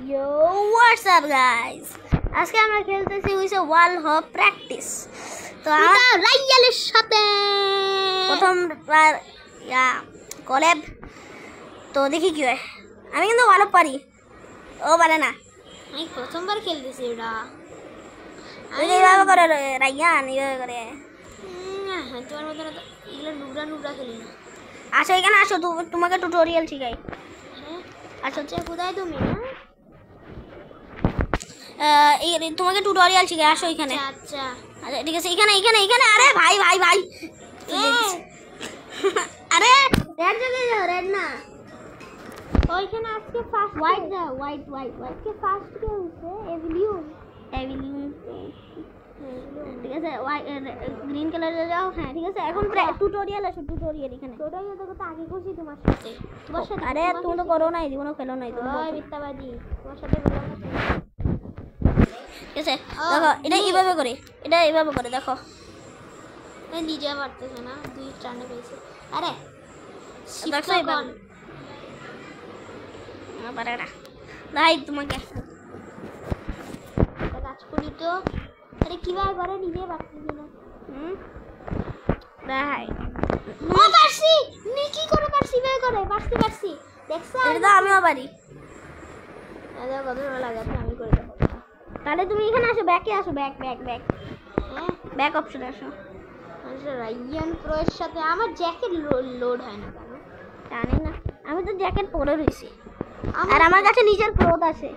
Yo, what's up guys? আজকে আমরা খেলতেছি হইছে ওয়াল হপ প্র্যাকটিস। তো আমরা রাইয়ালের সাথে প্রথমবার কলেব। তো দেখি কি হয়। আমি কিন্তু ভালো পারি, ও পারে না। আমি প্রথমবার খেলতেছি এটা। এইভাবে করে রাইয়ান, এইভাবে করে। তোমার মতো না, এগুলো নুবরা নুবরা খেলি না। আসো এখানে আসো, তোমাকে টিউটোরিয়াল শিখাই। হ্যাঁ আসো, কোথায় তুমি? তোমাকে টিউটোরিয়াল শিখাই, আসো এখানে। আচ্ছা আচ্ছা ঠিক আছে, এখানে এখানে এখানে। আরে ভাই ভাই ভাই, আরে রেড জায়গায় যাও, রেড না ওইখানে আজকে ফার্স্ট হোয়াইট যাও, হোয়াইট হোয়াইট হোয়াইট। আজকে ফার্স্ট কে হইছে? এভিলিউন এভিলিউন। ঠিক আছে, গ্রিন কালারে যাও। হ্যাঁ ঠিক আছে, এখন টিউটোরিয়াল আসো, টিউটোরিয়াল এখানে। টিউটোরিয়াল তো আগে করছি তোমার সাথে। আরে তুমি তো করো নাই, জীবনও খেলো নাই তুমি। ওই মিথ্যাবাদী, তোমার সাথে বললাম না। ঠিক আছে দেখো, এটা এইভাবে করে, এটা এইভাবে করে দেখো। নিজে পারতেছে না, দুই টানে পেয়েছে। আরে দেখো এইভাবে না, পারে না ভাই। তোমাকে কাজ করি তো। আরে কিভাবে করে নিজে পারতেছি না। ভাই ও পারছি, নি কি করে পারছি? ভাই করে পারছি দেখছো? এটা তো আমিও পারি। আরে কত ভালো লাগে, আমি করে দেব। তাহলে তুমি এখানে আসো, ব্যাকে আসো, ব্যাক ব্যাক ব্যাক। হ্যাঁ ব্যাক অপশনে আসো। আচ্ছা, রায়ান প্রো এর সাথে আমার জ্যাকেট লোড হয় না কেন জানি না, আমি তো জ্যাকেট পরে রইছি। আর আমার কাছে নিচের ক্লোথ আছে,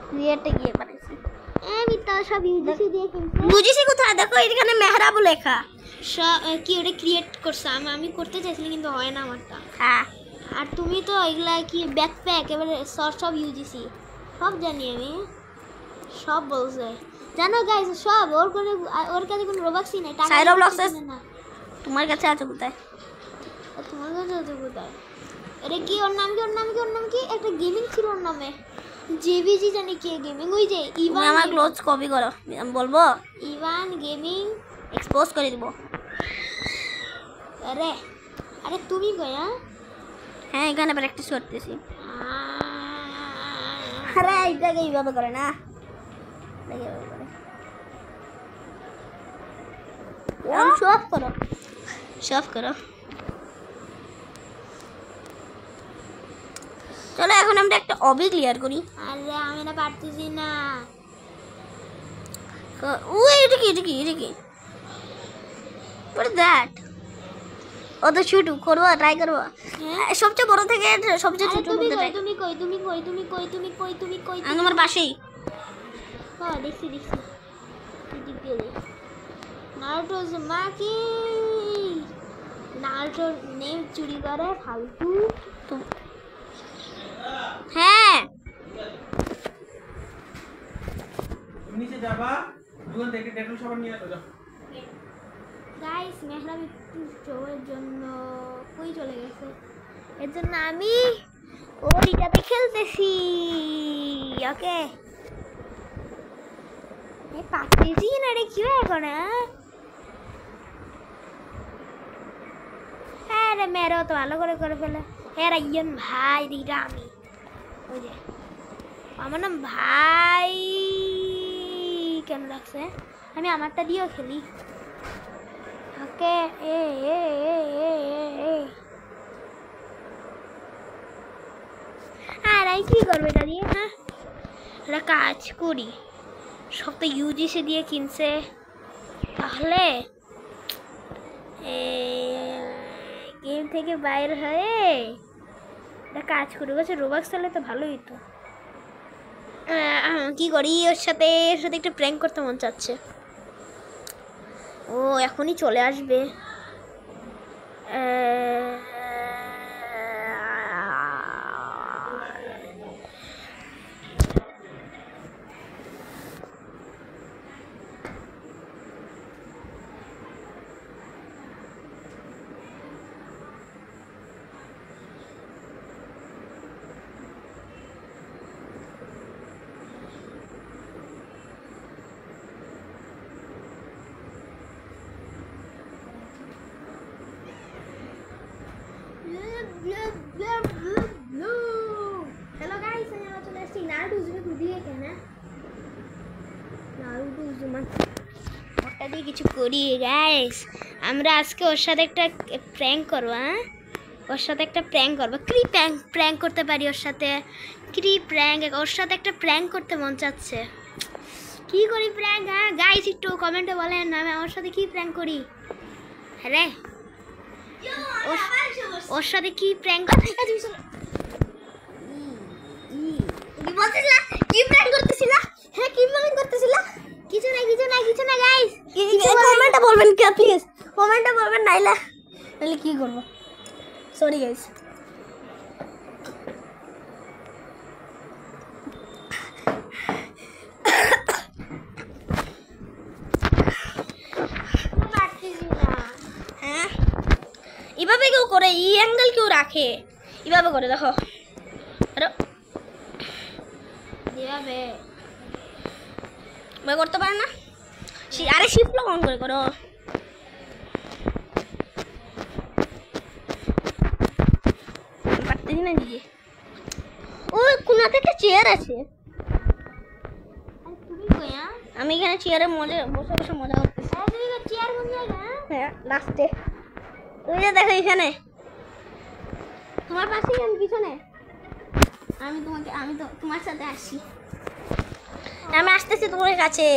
ক্রিয়েটে গিয়ে বানাইছি। আমি তো সব ইউজিসি দিয়ে কিনছি। বুঝিছি কোথায়, দেখো এখানে মেহরাবু লেখা। কি ওটা ক্রিয়েট করছে? আমি করতে চাইছিলাম কিন্তু হয় না আমারটা। হ্যাঁ, আর তুমি তো এগুলা কি ব্যাকপ্যাক এবারে সব ইউজিসি সব জানি আমি, সব বলছে জানো গাইস সব। ওর কাছে কোনো রোবাক্সই নাই, টাকা সাইরোব্লক্সেস না। তোমার কাছে আছে কোথায়? তোমার কাছে আছে কোথায়? আরে কি ওর নাম কি একটা গেমিং ছিল ওর নামে, জেভিজি জানি কি গেমিং। ওই যে তুমি ইভান, আমার ক্লোথস কপি করো, আমি বলবো ইভান গেমিং এক্সপোজ করে দিব। আরে আরে তুমি কই? হ্যাঁ এখানে প্র্যাকটিস করতেছি। আরে এইটাকে এইভাবে করে না, এইভাবে করে সব করো, সব করো। চলো এখন আমরা একটা অবি ক্লিয়ার করি। আরে আমি না পারতেছি না। ওই এটা কি what is that? ও তো শুট করবো, ট্রাই করবো। সবচেয়ে বড় থেকে সবচেয়ে ছোট করতে ট্রাই। তুমি কই? আমি আমার পাশেই। ও দেখছি নারুটো জুমাকি, নারুটোর নেম চুরি করে ফালতু। হ্যাঁ নিচে যাবা, দোকান থেকে ডেটল সাবান নিয়ে আসো। গাইস মেহরাব একটু শোয়ের জন্য কই চলে গেছে, এর জন্য আমি ওইটাতে খেলতেছি। ওকে এই পাচ্ছি না রে, কি হয় এখন? হ্যাঁ রে, মেয়েরাও তো ভালো করে ফেলে। হ্যাঁ রাইয়ান ভাই, দিটা আমি ওই যে আমার নাম ভাই কেন লাগছে? আমি আমারটা দিয়েও খেলি। ওকে আর কি করবে এটা দিয়ে? হ্যাঁ একটা কাজ করি, সব তো ইউজিসি দিয়ে কিনছে, তাহলে গেম থেকে বাইরে হয়ে একটা কাজ করি। বলছে রোবাক্স চালে তো ভালোই তো। কি করি ওর সাথে একটু প্র্যাঙ্ক করতে মন চাচ্ছে। ও এখনই চলে আসবে। হ্যালো গাইস, আমি চলে আসছি নারুটো উজুমে দিয়ে দিয়ে কিছু করি গাইস। আমরা আজকে ওর সাথে একটা প্র্যাঙ্ক করবো। হ্যাঁ, ওর সাথে একটা প্র্যাঙ্ক করবো। কি প্র্যাঙ্ক করতে পারি ওর সাথে? কি প্র্যাঙ্ক? ওর সাথে একটা প্র্যাঙ্ক করতে মন চাচ্ছে। কি করি প্র্যাঙ্ক? হ্যাঁ গাইস, একটু কমেন্টে বলেন আমি ওর সাথে কি প্র্যাঙ্ক করি। হ্যাঁ রে, ওর সাথে কি প্র্যাঙ্ক? কি প্ল্যান করতেছিলা? হ্যাঁ, কি প্ল্যান করতেছিলা? কিছু না গাইস। কমেন্টে বলবেন কি প্লিজ? কমেন্টে বলবেন, নাইলে কি করব? Sorry guys. হ্যাঁ, এভাবে কেউ করে? এই অ্যাঙ্গেল কেউ রাখে? এভাবে করে দেখো। এভাবে করতে পারে না? আরে শিফট লক অন করে করো। পারতেছি না নিজে। ও কোনাতে একটা চেয়ার আছে। আমি এখানে চেয়ারে বসে বসে মজা করতেছি। হ্যাঁ, লাস্টে তুমি যে দেখো এখানে তোমার পাশেই, আমি পিছনে। আমি তো তোমার সাথে আসি। আমি আসতেছি তোমার কাছে।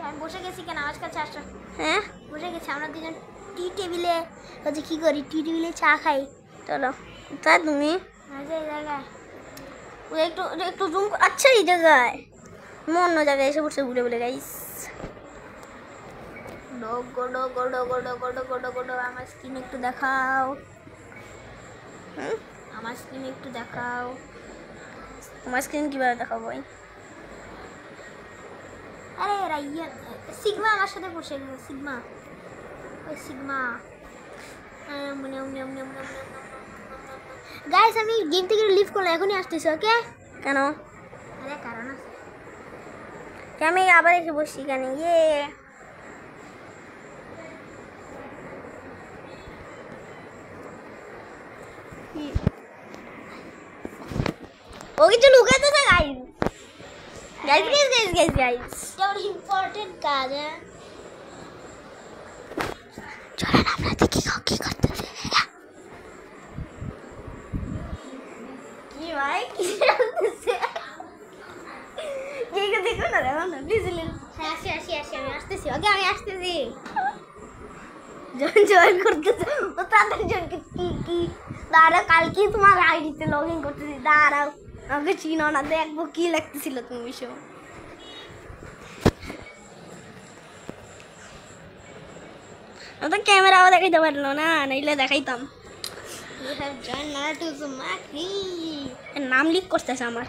আমি বসে গেছি কেন আমার কাছে আসা? হ্যাঁ, বসে গেছি। আমরা দুজন টি টেবিলে হচ্ছে কি করি, টি টেবিলে চা খাই। চলো। তাই তুমি জায়গায় একটু একটু জুম। আচ্ছা, এই জায়গায় অন্য জায়গায় এসে বসে ঘুরে বলে গাইস। আমার স্কিন একটু দেখাও। আমার স্কিন একটু দেখাও। তোমার স্ক্রিন কিভাবে দেখাবো ভাই? আরে রাইয়া, সিগমা আমার সাথে বসে গেছে। সিগমা, ওই সিগমা। গাইস, আমি গেম থেকে লিভ করলাম, এখনই আসতেছি। ওকে? কেন? আরে কারণ আছে। আমি আবার এসে বসছি কেন? ও কিছু লুকাতে না গাইস। গাইস এটা ওর ইম্পর্টেন্ট কাজ। হ্যাঁ, চলো না আমরা দেখি কি করতেছে। কি ভাই, কি করতেছে? দেখো না, দেখো না প্লিজ। হ্যাঁ, আসি আমি আসতেছি। ওকে, আমি আসতেছি। জয়েন করতেছে ও তাদের জন্য। কি দাঁড়াও, কালকে তোমার আইডিতে লগ ইন করতেছি। দাঁড়াও, আমাকে চিনো না, দেখবো কি লাগতেছিল তুমি সব। আমি তো ক্যামেরাও দেখাইতে পারলো না, নাইলে দেখাইতাম। You have joined Naruto Uzumaki. নাম লিক করতেছে আমার।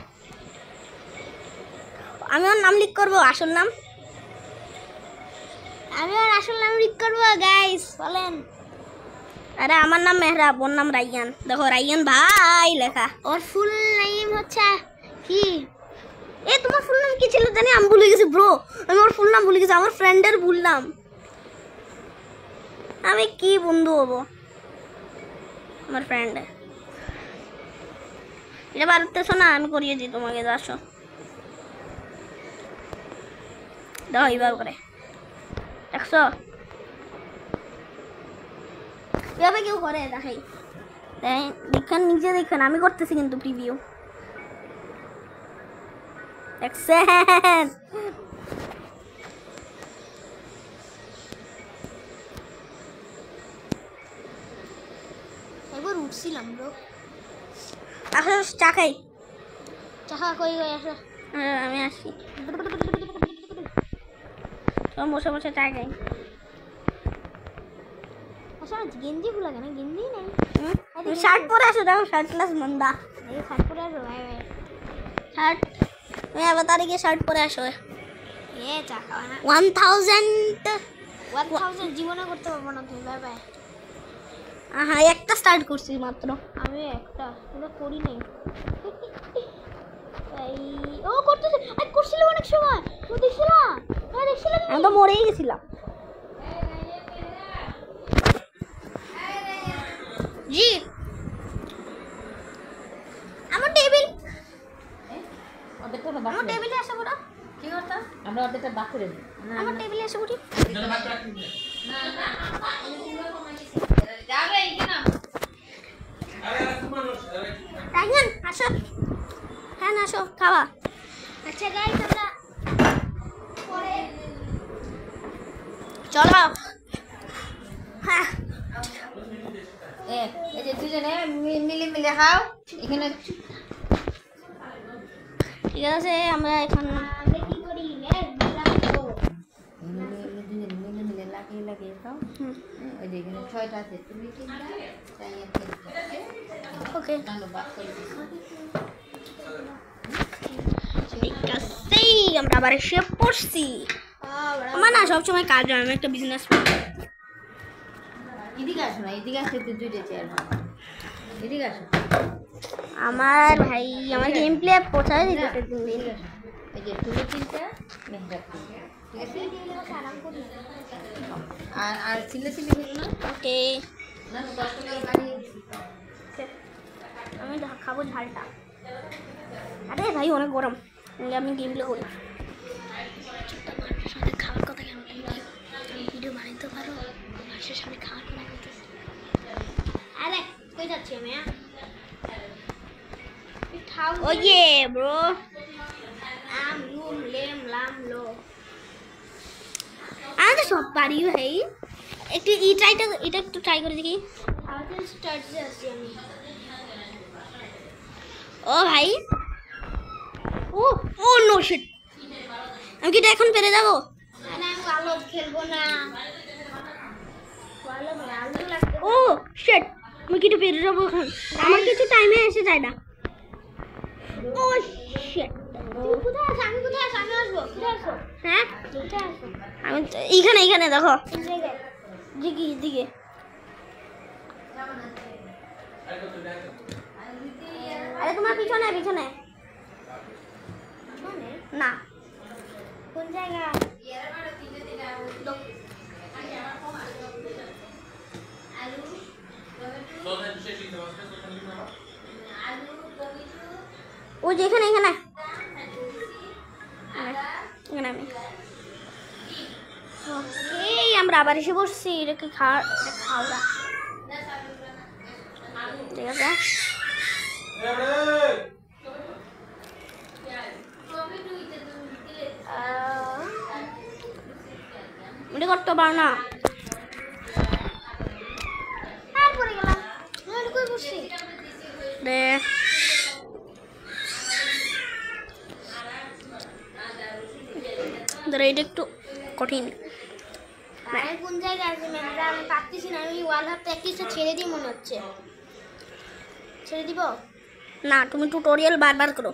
আমি ওর নাম লিক করবো, আসল নাম। আমি ওর আসল নাম লিখ করবো গাইস, বলেন। আরে আমার নাম মেহরাব, ওর নাম রাইয়ান। দেখো রাইয়ান ভাই লেখা। ওর ফুল নেম হচ্ছে কি? তোমার ফুল নাম কি ছিল জানি? আমি ভুলে গেছি ব্রো। আমি ওর ফুল নাম ভুলে গেছি, আমার ফ্রেন্ডের ভুল নাম। আমি কি বন্ধু হবো আমার ফ্রেন্ড? এটা পারতেছো না? আমি করিয়ে দিই তোমাকে। আসো, দেখো এইবার করে দেখছো? এভাবে কেউ করে? দেখাই, দেখেন নিজে, দেখেন আমি করতেছি কিন্তু প্রিভিউ দেখছেন? একবার উঠছিলাম ব্রো। আসো চা খাই। চাকা কই আসো। আমি আসি, বসে বসে চা খাই। আসলে গেঞ্জি ভুলা কেন? গেঞ্জি নেই। শার্ট পরে আসো, দেখো শার্ট ক্লাস মন্দা। এই শার্ট পরে আসো। শার্ট আমি তারিখে শার্ট পরে আসো। চা খাওয়া না। 1000 জীবনে করতে পারবো না তুমি। Bye bye. হ্যাঁ, একটা স্টার্ট করছি মাত্র। আমি একটা করি নাই। ও করতেছে, আই করছিল অনেক সময়। ও দেখছিলা? হ্যাঁ দেখছিলা? আমি তো মরেই গেছিলাম। জি, আমার টেবিল। আমার টেবিলে আসো বড়। কি করতাম আমরা ওদেরটা বাক করে দিই আমার টেবিলে এসে উঠি। যেটা ভাত রাখি না। যাবে এই না আরে খুব মানুষ আরে রাইহান আসো, হ্যাঁ না আসো খাওয়া। আচ্ছা গাইস আমরা পরে চলো। হ্যাঁ এই যে দুজনে মিলে মিলে খাও এখানে ঠিক আছে আমরা এখন কি করি মিলে মিলে লাগিয়ে লাগিয়ে খাও ওই যে এখানে 6টা আছে তুমি 3টা তাই ওকে ভালো বাক করে দিই ঠিক আছে আমরা আবার এসে পড়ছি। আমার না সবসময় কাজ হয়, আমি একটা বিজনেস। এদিকে আসো না এদিকে আসো তো দুইটা চেয়ার এদিকে আসো আমার ভাই আমার গেম প্লে পৌঁছায় দিতেছে দিন দিন। এদিকে আসো এই যে তুমি 3টা মেহরাব 3টা ঠিক আছে আর ছিলে ছিলে হলো না ওকে না 10 টাকা বাড়ি আমি খাবো ঝালটা। আরে ভাই অনেক গরম, আমি গেম প্লে করি। খাওয়ার কথা কেন ভিডিও বানাইতে পারো, মানুষের সামনে খাওয়ার কথা বলতেছি। আরে কই যাচ্ছি আমি? ওয়ে ব্রো আম লুম লেম লাম লো আমি তো সব পারি ভাই। একটু এটা একটু ট্রাই করে দেখি। ও ভাই ও ও নো শিট, আমি কি এটা এখন পেরে যাবো? খেলবো না। ও শিট, আমি কি এটা পেরে যাবো এখন? আমার কিছু টাইমে এসে যায় না। ও শিট, তুমি কোথায় আছো? আমি কোথায় আছি? আমি আসবো। কোথায় আছো? হ্যাঁ কোথায় আছো? আমি এইখানে দেখো দিকে আরে তোমার পিছনে না কোন জায়গা? সোজা শেষ হইতে পারছে সোজা লিখে নাও ও যেখানে এখানে আমি ওকে আমরা আবার এসে বসছি। এটাকে খাওয়া ঠিক আছে। এটা করতে পারো না। পড়ে গেলাম কই বসছি রে। এটা একটু কঠিন। কোন জায়গায় আছে আমি পাচ্ছি না। আমি ওয়াল হাতে একটা ছেড়ে দিই মনে হচ্ছে। ছেড়ে দিব না, তুমি টিউটোরিয়াল বারবার করো।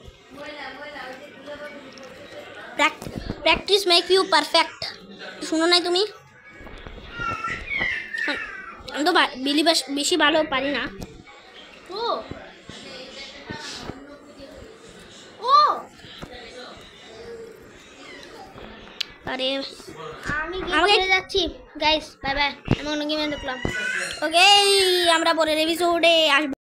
Practice make you perfect. শুনো নাই তুমি? আমি তো বেশি ভালো পারি না। ও ও আরে আমি গেমে যাচ্ছি গাইস, বাই বাই। আমি অন্য গেমে দেখলাম। ওকে আমরা পরের এপিসোডে আসবো।